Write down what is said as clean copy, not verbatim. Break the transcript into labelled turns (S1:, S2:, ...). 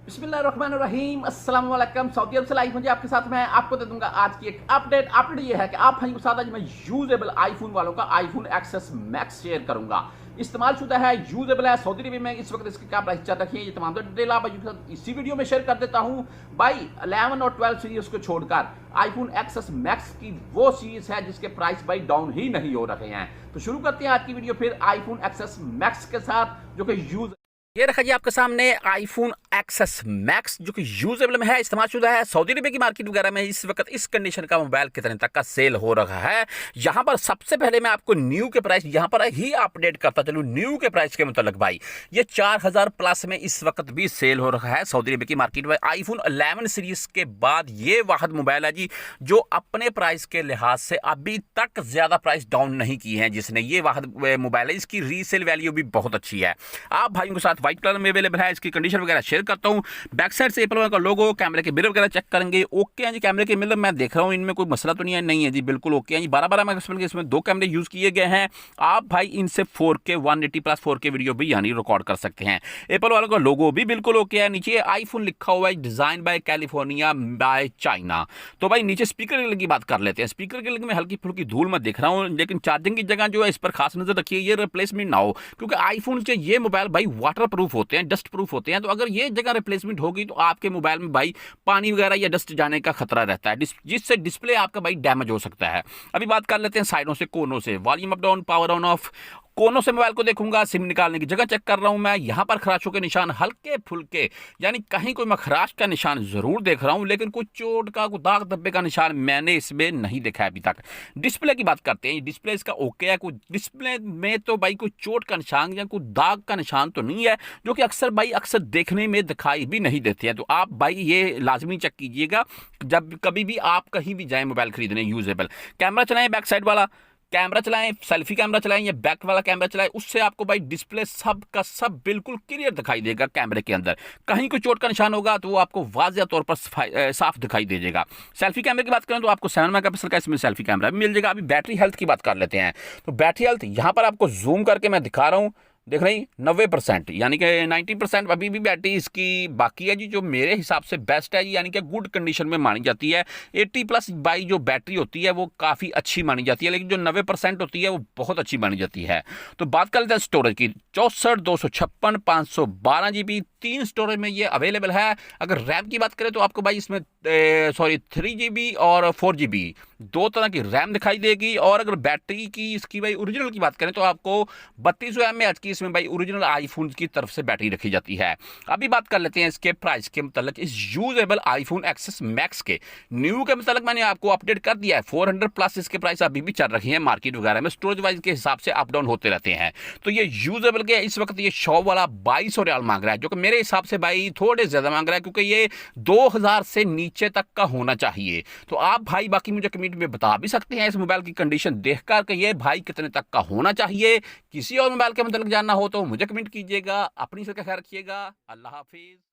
S1: बिस्मिल्लाहिर्रहमानिर्रहीम अस्सलाम वालेकुम। सऊदी अरब से लाइव हूं जी आपके साथ। मैं आपको दे दूंगा आज की एक अपडेट ये है कि आप भाई के साथ आज मैं यूजेबल आईफोन वालों का आईफोन एक्सेस मैक्स शेयर करूंगा। इस्तेमाल शुदा है, यूजेबल है, सऊदी अरब में इस वक्त इसकी क्या प्राइस चल रही है, ये तमाम डिटेल आप इसी वीडियो में शेयर कर देता हूं। भाई 11 और 12 सीरीज को छोड़कर आईफोन एक्सेस मैक्स की वो सीरीज है जिसके प्राइस भाई डाउन ही नहीं हो रहे हैं। तो शुरू करते हैं आज की वीडियो फिर आईफोन एक्सेस मैक्स के साथ, जो कि यूज ये रखा जी आपके सामने आईफोन एक्सेस मैक्स, जो कि यूजेबल में है, इस्तेमाल शुदा है। सऊदी अरब की मार्केट वगैरह में इस वक्त इस कंडीशन का मोबाइल कितने तक का सेल हो रहा है, यहां पर सबसे पहले मैं आपको न्यू के प्राइस यहां पर ही अपडेट करता चलूं। न्यू के प्राइस के मुताबिक भाई ये 4000 प्लस में इस वक्त भी सेल हो रहा है सऊदी अरब की मार्केट में। आईफोन 11 सीरीज के बाद ये वाहद मोबाइल है जी जो अपने प्राइस के लिहाज से अभी तक ज्यादा प्राइस डाउन नहीं की है, जिसने ये वाहद मोबाइल है। इसकी रीसेल वैल्यू भी बहुत अच्छी है। आप भाइयों के साथ व्हाइट कलर में अवेलेबल है, इसकी कंडीशन वगैरह शेयर करता हूं। बैक साइड से एप्पल का लोगो, कैमरे के मिरर वगैरह चेक करेंगे, ओके हैं जी। कैमरे के मिरर मैं देख रहा हूं, इनमें कोई मसला तो नहीं है जी, बिल्कुल ओके हैं जी। 12-12 मेगापिक्सल के इसमें दो कैमरे यूज किए गए हैं। आप भाई इनसे 4K 180 प्लस 4K वीडियो भी यानी रिकॉर्ड कर सकते हैं। एप्पल वालों का लोगो भी बिल्कुल ओके है। नीचे आईफोन लिखा हुआ है, design by California by China. तो भाई नीचे स्पीकर की बात कर लेते हैं। स्पीकर के में हल्की फुल्की धूल मैं देख रहा हूं, लेकिन चार्जिंग की जगह जो है इस पर खास नजर रखिए, ये रिप्लेसमेंट ना हो, क्योंकि आईफोन के ये मोबाइल भाई वाटर प्रूफ होते हैं, डस्ट प्रूफ होते हैं। तो अगर ये जगह रिप्लेसमेंट होगी तो आपके मोबाइल में भाई पानी वगैरह या डस्ट जाने का खतरा रहता है, जिससे डिस्प्ले आपका भाई डैमेज हो सकता है। अभी बात कर लेते हैं साइडों से, कोनों से। Volume up down, power on off, कोनों से मोबाइल को देखूंगा। सिम निकालने की जगह चेक कर रहा हूं मैं, यहां पर खराशों के निशान हल्के फुल्के, यानी कहीं कोई मैं खराश का निशान जरूर देख रहा हूं, लेकिन कोई चोट का, कोई दाग धब्बे का निशान मैंने इसमें नहीं देखा है अभी तक। डिस्प्ले की बात करते हैं। डिस्प्ले इसका ओके है, कोई डिस्प्ले में तो भाई कोई चोट का निशान या कोई दाग का निशान तो नहीं है, जो कि अक्सर देखने में दिखाई भी नहीं देते हैं। तो आप भाई ये लाजमी चेक कीजिएगा जब कभी भी आप कहीं भी जाए मोबाइल खरीदने यूजेबल। कैमरा चलाएं, बैक साइड वाला कैमरा चलाएं, सेल्फी कैमरा चलाएं या बैक वाला कैमरा चलाएं, उससे आपको भाई डिस्प्ले सब का सब बिल्कुल क्लियर दिखाई देगा। कैमरे के अंदर कहीं कोई चोट का निशान होगा तो वो आपको वाज़िया तौर पर साफ दिखाई दे देगा। सेल्फी कैमरे की बात करें तो आपको 7 मेगापिक्सल का इसमें सेल्फी कैमरा भी मिल जाएगा। अभी बैटरी हेल्थ की बात कर लेते हैं। तो बैटरी हेल्थ यहाँ पर आपको जूम करके मैं दिखा रहा हूँ, देख रही 90%, यानी कि 90% अभी भी बैटरी इसकी बाकी है जी, जो मेरे हिसाब से बेस्ट है, यानी कि गुड कंडीशन में मानी जाती है। 80+ बाई जो बैटरी होती है वो काफ़ी अच्छी मानी जाती है, लेकिन जो 90% होती है वो बहुत अच्छी मानी जाती है। तो बात कर लेते हैं स्टोरेज की। 64, 256, 512 GB 3 स्टोरेज में ये अवेलेबल है। अगर रैम की बात करें तो आपको भाई इसमें 3 GB और 4 GB दो तरह की रैम दिखाई देगी। और अगर बैटरी की इसकी भाई ओरिजिनल की बात करें तो आपको 3200 mAh की इसमें भाई ओरिजिनल आईफोन की तरफ से बैटरी रखी जाती है। अभी बात कर लेते हैं इसके प्राइस के मतलब, इस यूजेबल आईफोन एक्सेस मैक्स के न्यू के मतलब मैंने आपको अपडेट कर दिया है। 400 प्लस इसके प्राइस अभी भी चल रही है मार्केट वगैरह में, स्टोरेज वाइज के हिसाब से अप डाउन होते रहते हैं। तो ये यूजेबल के इस वक्त ये शॉप वाला 2200 रियाल मांग रहा है, जो कि मेरे हिसाब से भाई थोड़े ज्यादा मांग रहा है, क्योंकि ये 2000 से नीचे तक का होना चाहिए। तो आप भाई बाकी मुझे कमेंट में बता भी सकते हैं इस मोबाइल की कंडीशन देखकर कि ये भाई कितने तक का होना चाहिए। किसी और मोबाइल के मतलब जानना हो तो मुझे कमेंट कीजिएगा। अपनी से ख्याल रखिएगा। अल्लाह हाफिज।